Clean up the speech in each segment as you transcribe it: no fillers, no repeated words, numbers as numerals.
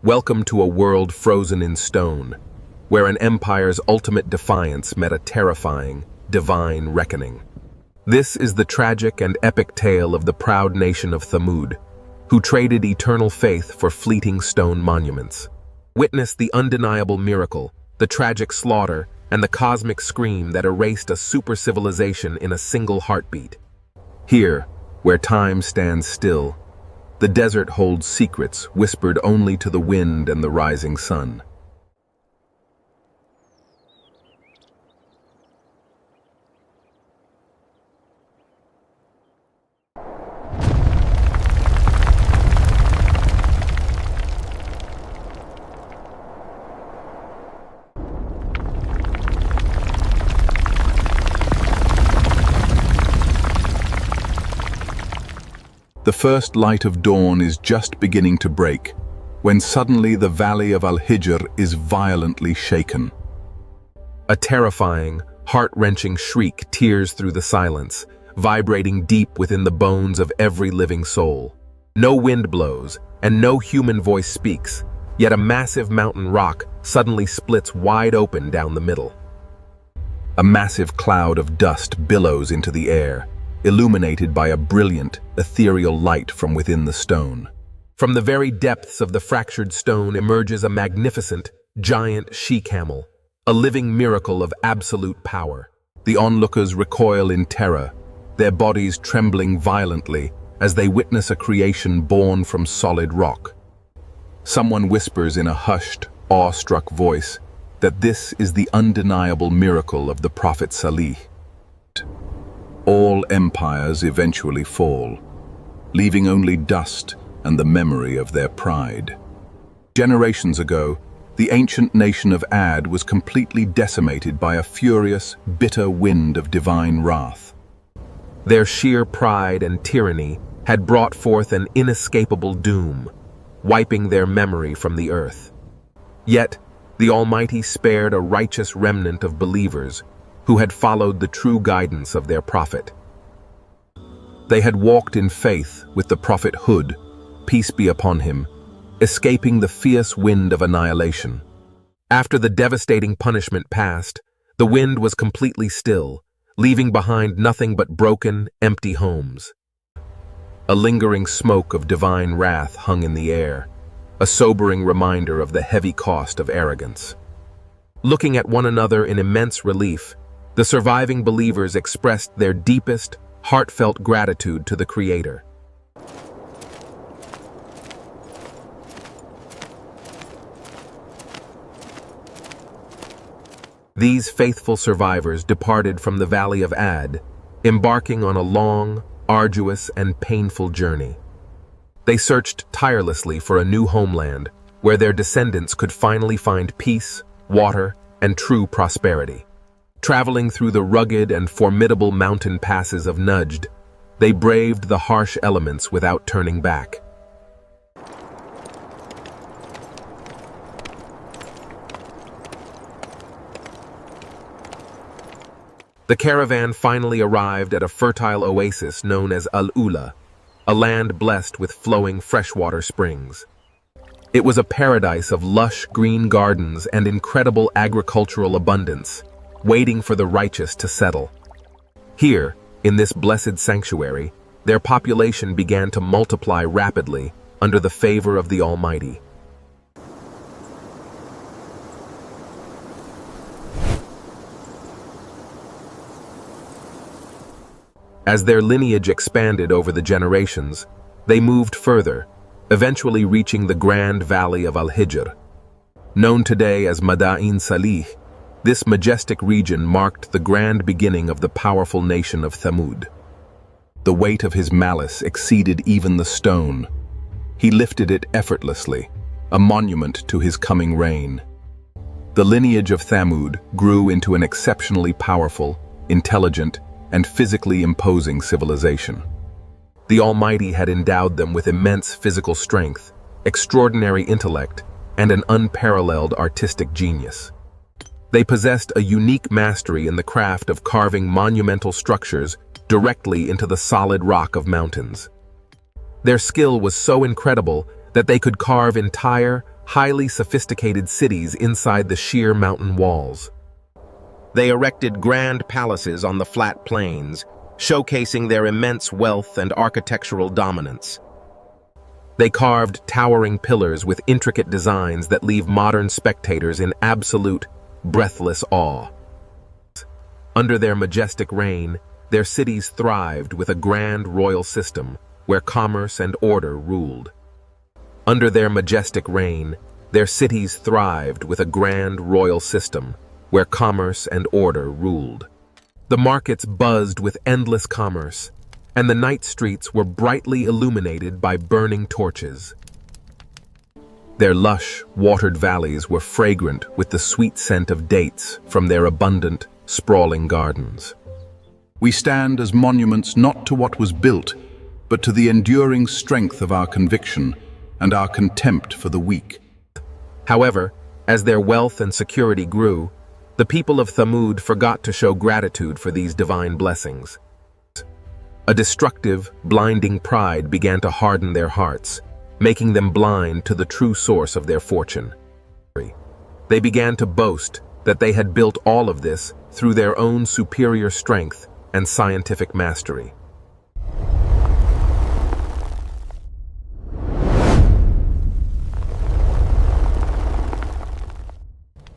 Welcome to a world frozen in stone, where an empire's ultimate defiance met a terrifying, divine reckoning. This is the tragic and epic tale of the proud nation of Thamud, who traded eternal faith for fleeting stone monuments. Witness the undeniable miracle, the tragic slaughter, and the cosmic scream that erased a super-civilization in a single heartbeat. Here, where time stands still, the desert holds secrets whispered only to the wind and the rising sun. The first light of dawn is just beginning to break, when suddenly the valley of Al-Hijr is violently shaken. A terrifying, heart-wrenching shriek tears through the silence, vibrating deep within the bones of every living soul. No wind blows, and no human voice speaks, yet a massive mountain rock suddenly splits wide open down the middle. A massive cloud of dust billows into the air, illuminated by a brilliant, ethereal light from within the stone. From the very depths of the fractured stone emerges a magnificent, giant she-camel, a living miracle of absolute power. The onlookers recoil in terror, their bodies trembling violently as they witness a creation born from solid rock. Someone whispers in a hushed, awe-struck voice that this is the undeniable miracle of the Prophet Salih. All empires eventually fall, leaving only dust and the memory of their pride. Generations ago, the ancient nation of Ad was completely decimated by a furious, bitter wind of divine wrath. Their sheer pride and tyranny had brought forth an inescapable doom, wiping their memory from the earth. Yet, the Almighty spared a righteous remnant of believers who had followed the true guidance of their prophet. They had walked in faith with the prophet Hud, peace be upon him, escaping the fierce wind of annihilation. After the devastating punishment passed, the wind was completely still, leaving behind nothing but broken, empty homes. A lingering smoke of divine wrath hung in the air, a sobering reminder of the heavy cost of arrogance. Looking at one another in immense relief, the surviving believers expressed their deepest, heartfelt gratitude to the Creator. These faithful survivors departed from the Valley of Ad, embarking on a long, arduous, and painful journey. They searched tirelessly for a new homeland where their descendants could finally find peace, water, and true prosperity. Traveling through the rugged and formidable mountain passes of Najd, they braved the harsh elements without turning back. The caravan finally arrived at a fertile oasis known as Al-Ula, a land blessed with flowing freshwater springs. It was a paradise of lush green gardens and incredible agricultural abundance, waiting for the righteous to settle. Here, in this blessed sanctuary, their population began to multiply rapidly under the favor of the Almighty. As their lineage expanded over the generations, they moved further, eventually reaching the grand valley of Al-Hijr. Known today as Madain Salih, this majestic region marked the grand beginning of the powerful nation of Thamud. The weight of his malice exceeded even the stone. He lifted it effortlessly, a monument to his coming reign. The lineage of Thamud grew into an exceptionally powerful, intelligent, and physically imposing civilization. The Almighty had endowed them with immense physical strength, extraordinary intellect, and an unparalleled artistic genius. They possessed a unique mastery in the craft of carving monumental structures directly into the solid rock of mountains. Their skill was so incredible that they could carve entire, highly sophisticated cities inside the sheer mountain walls. They erected grand palaces on the flat plains, showcasing their immense wealth and architectural dominance. They carved towering pillars with intricate designs that leave modern spectators in absolute, breathless awe. Under their majestic reign, their cities thrived with a grand royal system where commerce and order ruled. Under their majestic reign, their cities thrived with a grand royal system where commerce and order ruled. The markets buzzed with endless commerce, and the night streets were brightly illuminated by burning torches. Their lush, watered valleys were fragrant with the sweet scent of dates from their abundant, sprawling gardens. We stand as monuments not to what was built, but to the enduring strength of our conviction and our contempt for the weak. However, as their wealth and security grew, the people of Thamud forgot to show gratitude for these divine blessings. A destructive, blinding pride began to harden their hearts, making them blind to the true source of their fortune. They began to boast that they had built all of this through their own superior strength and scientific mastery.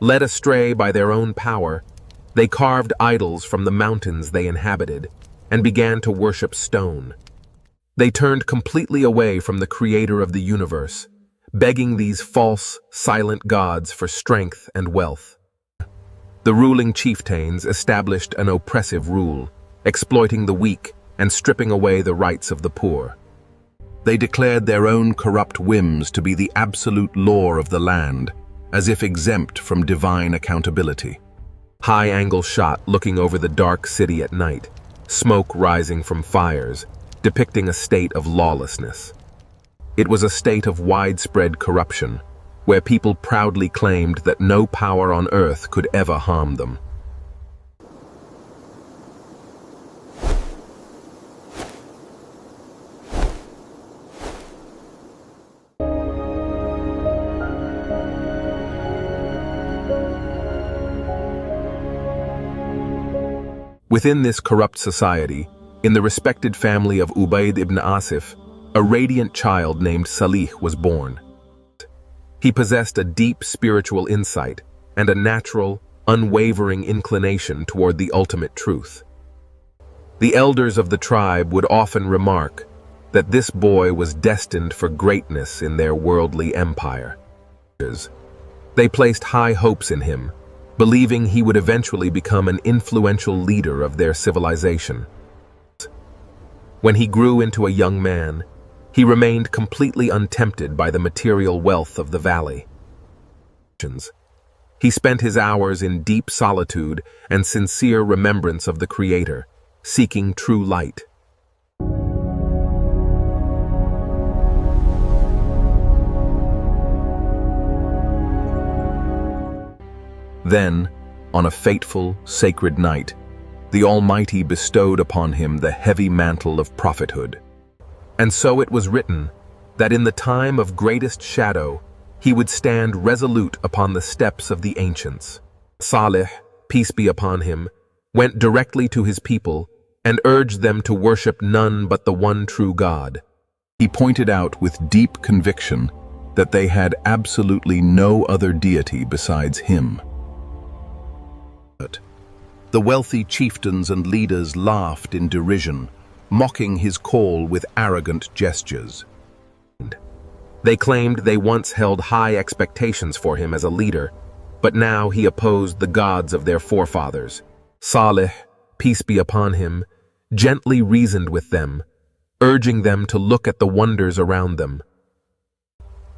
Led astray by their own power, they carved idols from the mountains they inhabited and began to worship stone. They turned completely away from the creator of the universe, begging these false, silent gods for strength and wealth. The ruling chieftains established an oppressive rule, exploiting the weak and stripping away the rights of the poor. They declared their own corrupt whims to be the absolute law of the land, as if exempt from divine accountability. High-angle shot looking over the dark city at night, smoke rising from fires, depicting a state of lawlessness. It was a state of widespread corruption, where people proudly claimed that no power on earth could ever harm them. Within this corrupt society, in the respected family of Ubayd ibn Asif, a radiant child named Salih was born. He possessed a deep spiritual insight and a natural, unwavering inclination toward the ultimate truth. The elders of the tribe would often remark that this boy was destined for greatness in their worldly empire. They placed high hopes in him, believing he would eventually become an influential leader of their civilization. When he grew into a young man, he remained completely untempted by the material wealth of the valley. He spent his hours in deep solitude and sincere remembrance of the Creator, seeking true light. Then, on a fateful, sacred night, the Almighty bestowed upon him the heavy mantle of prophethood. And so it was written that in the time of greatest shadow, he would stand resolute upon the steps of the ancients. Salih, peace be upon him, went directly to his people and urged them to worship none but the one true God. He pointed out with deep conviction that they had absolutely no other deity besides him. The wealthy chieftains and leaders laughed in derision, mocking his call with arrogant gestures. They claimed they once held high expectations for him as a leader, but now he opposed the gods of their forefathers. Salih, peace be upon him, gently reasoned with them, urging them to look at the wonders around them.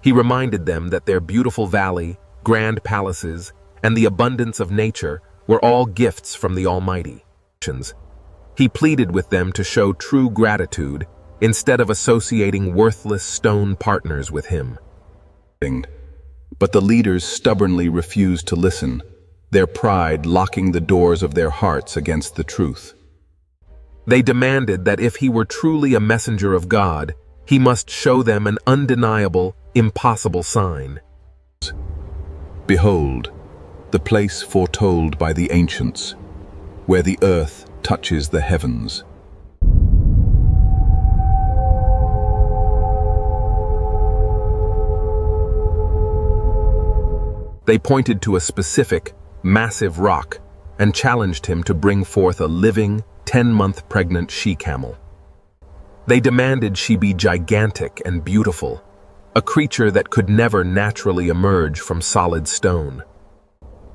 He reminded them that their beautiful valley, grand palaces, and the abundance of nature were all gifts from the Almighty. He pleaded with them to show true gratitude instead of associating worthless stone partners with him. But the leaders stubbornly refused to listen, their pride locking the doors of their hearts against the truth. They demanded that if he were truly a messenger of God, he must show them an undeniable, impossible sign. Behold, the place foretold by the ancients, where the earth touches the heavens. They pointed to a specific, massive rock and challenged him to bring forth a living, 10-month pregnant she-camel. They demanded she be gigantic and beautiful, a creature that could never naturally emerge from solid stone.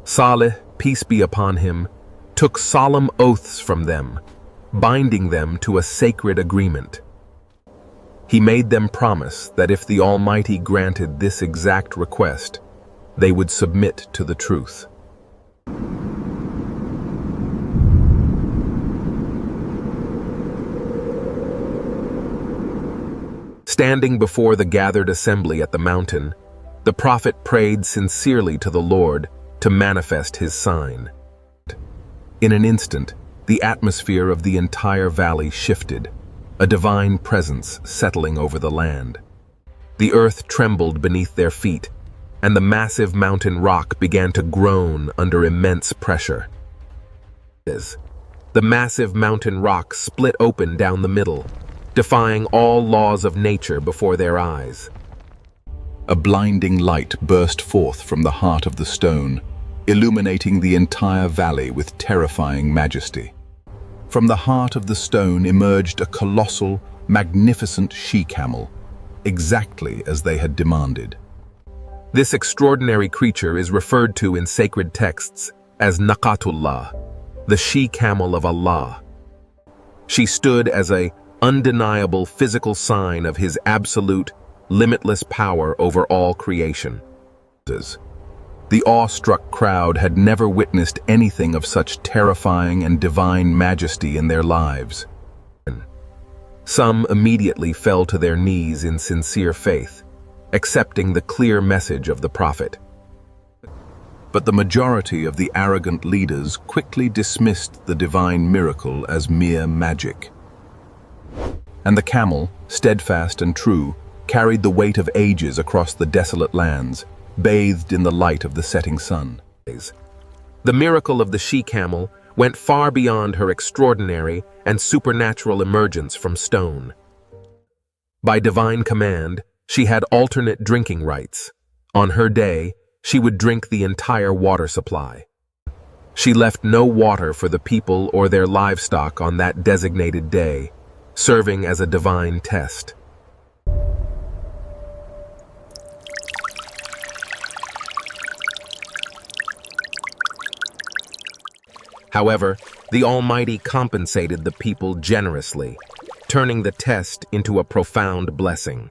Salih, peace be upon him, took solemn oaths from them, binding them to a sacred agreement. He made them promise that if the Almighty granted this exact request, they would submit to the truth. Standing before the gathered assembly at the mountain, the prophet prayed sincerely to the Lord to manifest his sign. In an instant, the atmosphere of the entire valley shifted, a divine presence settling over the land. The earth trembled beneath their feet, and the massive mountain rock began to groan under immense pressure. The massive mountain rock split open down the middle, defying all laws of nature before their eyes. A blinding light burst forth from the heart of the stone, illuminating the entire valley with terrifying majesty. From the heart of the stone emerged a colossal, magnificent she-camel, exactly as they had demanded. This extraordinary creature is referred to in sacred texts as Naqatullah, the she-camel of Allah. She stood as an undeniable physical sign of his absolute, limitless power over all creation. The awestruck crowd had never witnessed anything of such terrifying and divine majesty in their lives. Some immediately fell to their knees in sincere faith, accepting the clear message of the prophet. But the majority of the arrogant leaders quickly dismissed the divine miracle as mere magic. And the camel, steadfast and true, carried the weight of ages across the desolate lands, bathed in the light of the setting sun. The miracle of the she-camel went far beyond her extraordinary and supernatural emergence from stone. By divine command, she had alternate drinking rights. On her day, she would drink the entire water supply. She left no water for the people or their livestock on that designated day, serving as a divine test. However, the Almighty compensated the people generously, turning the test into a profound blessing.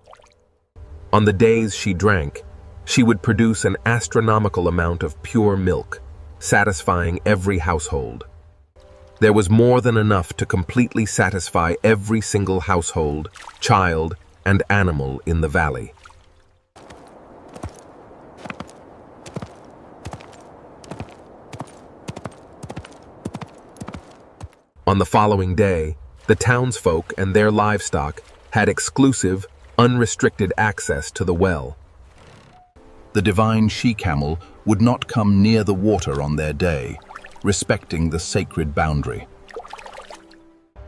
On the days she drank, she would produce an astronomical amount of pure milk, satisfying every household. There was more than enough to completely satisfy every single household, child, and animal in the valley. On the following day, the townsfolk and their livestock had exclusive, unrestricted access to the well. The divine she-camel would not come near the water on their day, respecting the sacred boundary.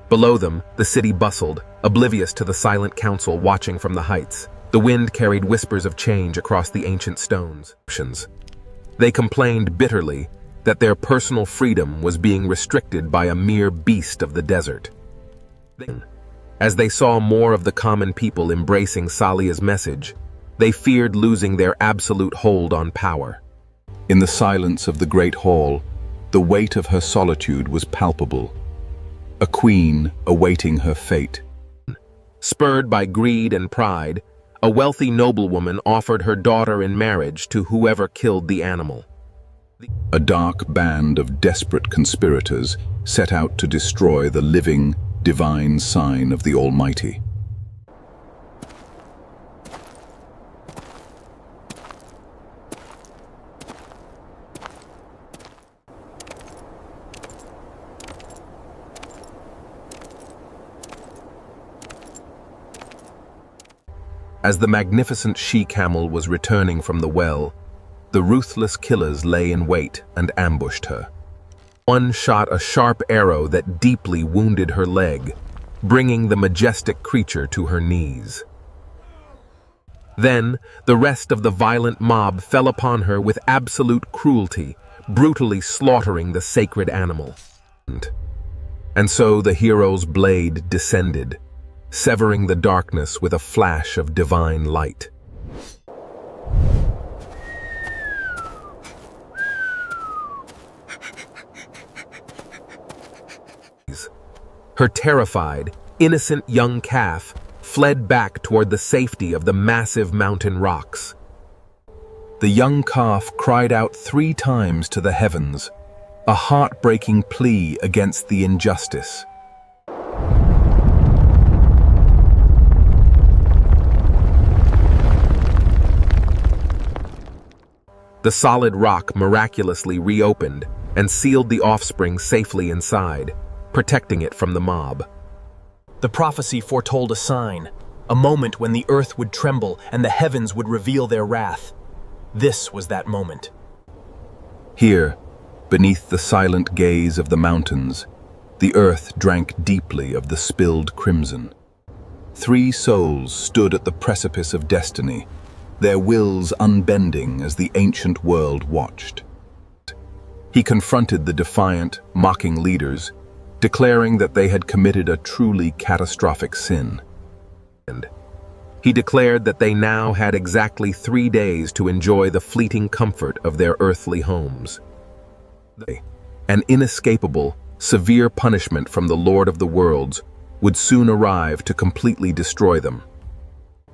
Below them, the city bustled, oblivious to the silent council watching from the heights. The wind carried whispers of change across the ancient stones. They complained bitterly that their personal freedom was being restricted by a mere beast of the desert. As they saw more of the common people embracing Salih's message, they feared losing their absolute hold on power. In the silence of the great hall, the weight of her solitude was palpable, a queen awaiting her fate. Spurred by greed and pride, a wealthy noblewoman offered her daughter in marriage to whoever killed the animal. A dark band of desperate conspirators set out to destroy the living, divine sign of the Almighty. As the magnificent she-camel was returning from the well, The ruthless killers lay in wait and ambushed her. One shot a sharp arrow that deeply wounded her leg, bringing the majestic creature to her knees. Then, the rest of the violent mob fell upon her with absolute cruelty, brutally slaughtering the sacred animal. And so the hero's blade descended, severing the darkness with a flash of divine light. Her terrified, innocent young calf fled back toward the safety of the massive mountain rocks. The young calf cried out 3 times to the heavens, a heartbreaking plea against the injustice. The solid rock miraculously reopened and sealed the offspring safely inside, protecting it from the mob. The prophecy foretold a sign, a moment when the earth would tremble and the heavens would reveal their wrath. This was that moment. Here, beneath the silent gaze of the mountains, the earth drank deeply of the spilled crimson. 3 souls stood at the precipice of destiny, their wills unbending as the ancient world watched. He confronted the defiant, mocking leaders, declaring that they had committed a truly catastrophic sin. And he declared that they now had exactly 3 days to enjoy the fleeting comfort of their earthly homes. An inescapable, severe punishment from the Lord of the worlds would soon arrive to completely destroy them.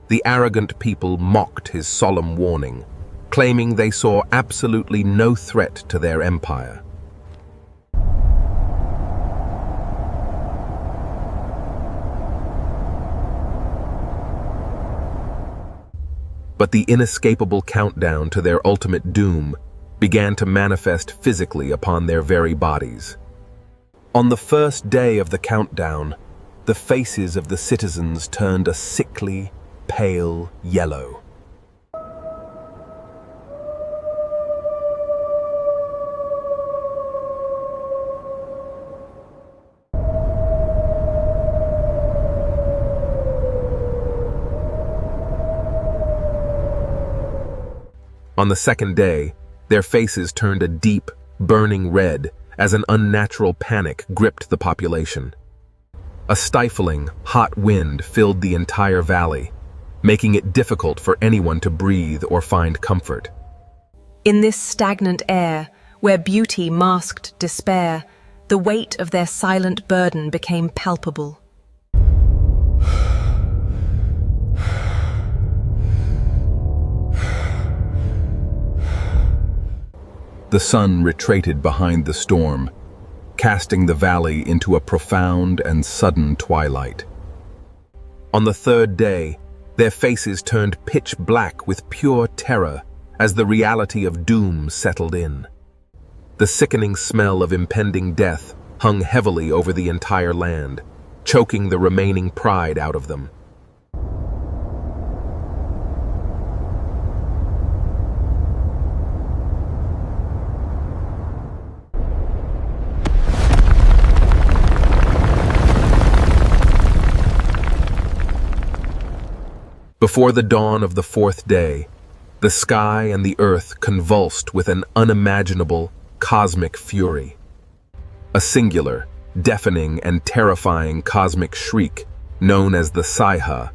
The arrogant people mocked his solemn warning, claiming they saw absolutely no threat to their empire. But the inescapable countdown to their ultimate doom began to manifest physically upon their very bodies. On the first day of the countdown, the faces of the citizens turned a sickly, pale yellow. On the second day, their faces turned a deep, burning red as an unnatural panic gripped the population. A stifling, hot wind filled the entire valley, making it difficult for anyone to breathe or find comfort. In this stagnant air, where beauty masked despair, the weight of their silent burden became palpable. The sun retreated behind the storm, casting the valley into a profound and sudden twilight. On the third day, their faces turned pitch black with pure terror as the reality of doom settled in. The sickening smell of impending death hung heavily over the entire land, choking the remaining pride out of them. Before the dawn of the 4th day, the sky and the earth convulsed with an unimaginable, cosmic fury. A singular, deafening and terrifying cosmic shriek, known as the Saiha,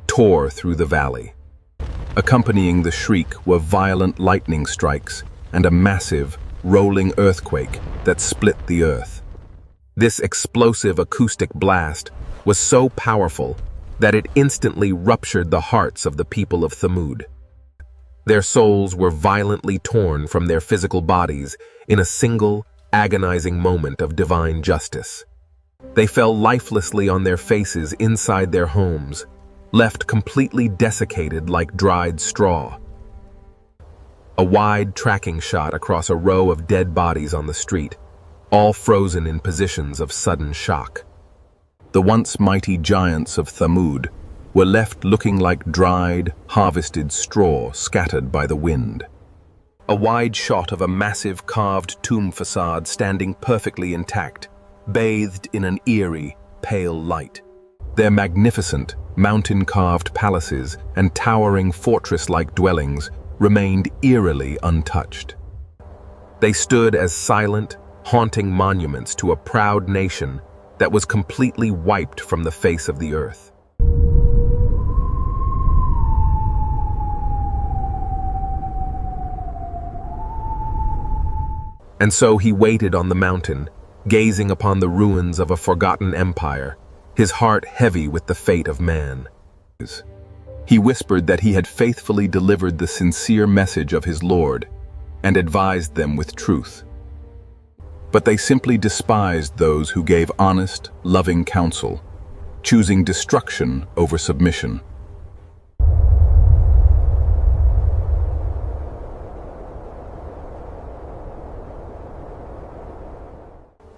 tore through the valley. Accompanying the shriek were violent lightning strikes and a massive, rolling earthquake that split the earth. This explosive acoustic blast was so powerful that it instantly ruptured the hearts of the people of Thamud. Their souls were violently torn from their physical bodies in a single, agonizing moment of divine justice. They fell lifelessly on their faces inside their homes, left completely desiccated like dried straw. A wide tracking shot across a row of dead bodies on the street, all frozen in positions of sudden shock. The once mighty giants of Thamud were left looking like dried, harvested straw scattered by the wind. A wide shot of a massive carved tomb facade standing perfectly intact, bathed in an eerie, pale light. Their magnificent, mountain-carved palaces and towering fortress-like dwellings remained eerily untouched. They stood as silent, haunting monuments to a proud nation that was completely wiped from the face of the earth. And so he waited on the mountain, gazing upon the ruins of a forgotten empire, his heart heavy with the fate of man. He whispered that he had faithfully delivered the sincere message of his Lord and advised them with truth. But they simply despised those who gave honest, loving counsel, choosing destruction over submission.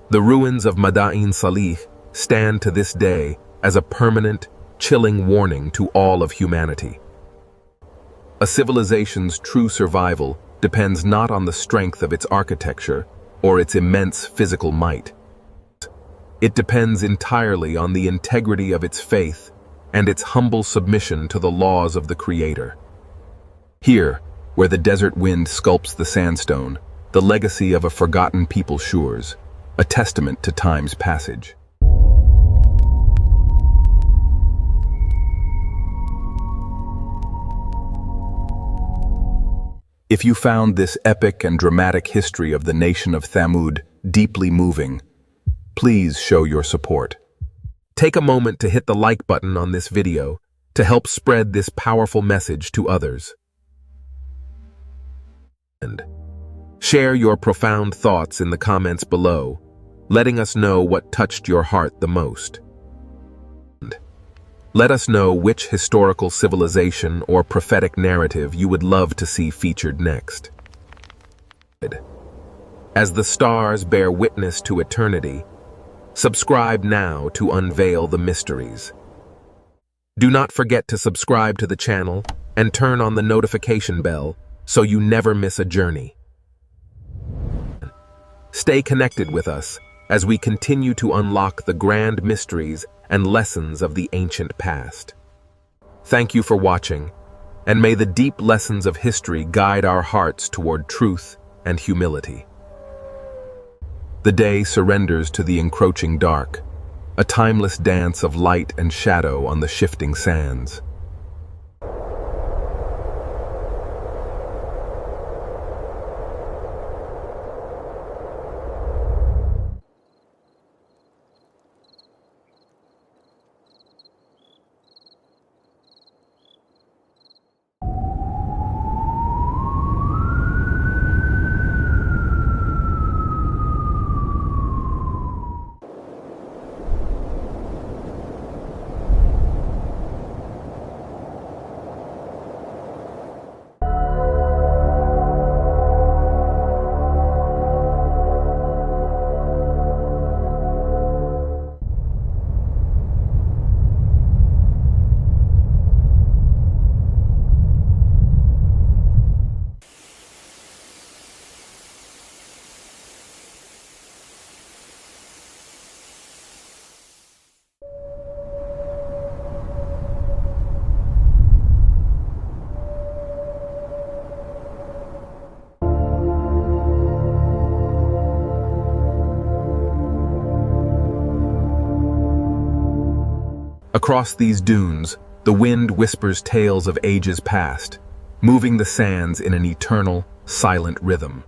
The ruins of Madain Salih stand to this day as a permanent, chilling warning to all of humanity. A civilization's true survival depends not on the strength of its architecture or its immense physical might. It depends entirely on the integrity of its faith and its humble submission to the laws of the Creator. Here, where the desert wind sculpts the sandstone, the legacy of a forgotten people shures, a testament to time's passage. If you found this epic and dramatic history of the nation of Thamud deeply moving, please show your support. Take a moment to hit the like button on this video to help spread this powerful message to others. And share your profound thoughts in the comments below, letting us know what touched your heart the most. Let us know which historical civilization or prophetic narrative you would love to see featured next. As the stars bear witness to eternity, subscribe now to unveil the mysteries. Do not forget to subscribe to the channel and turn on the notification bell so you never miss a journey. Stay connected with us as we continue to unlock the grand mysteries and lessons of the ancient past. Thank you for watching, and may the deep lessons of history guide our hearts toward truth and humility. The day surrenders to the encroaching dark, a timeless dance of light and shadow on the shifting sands. Across these dunes, the wind whispers tales of ages past, moving the sands in an eternal, silent rhythm.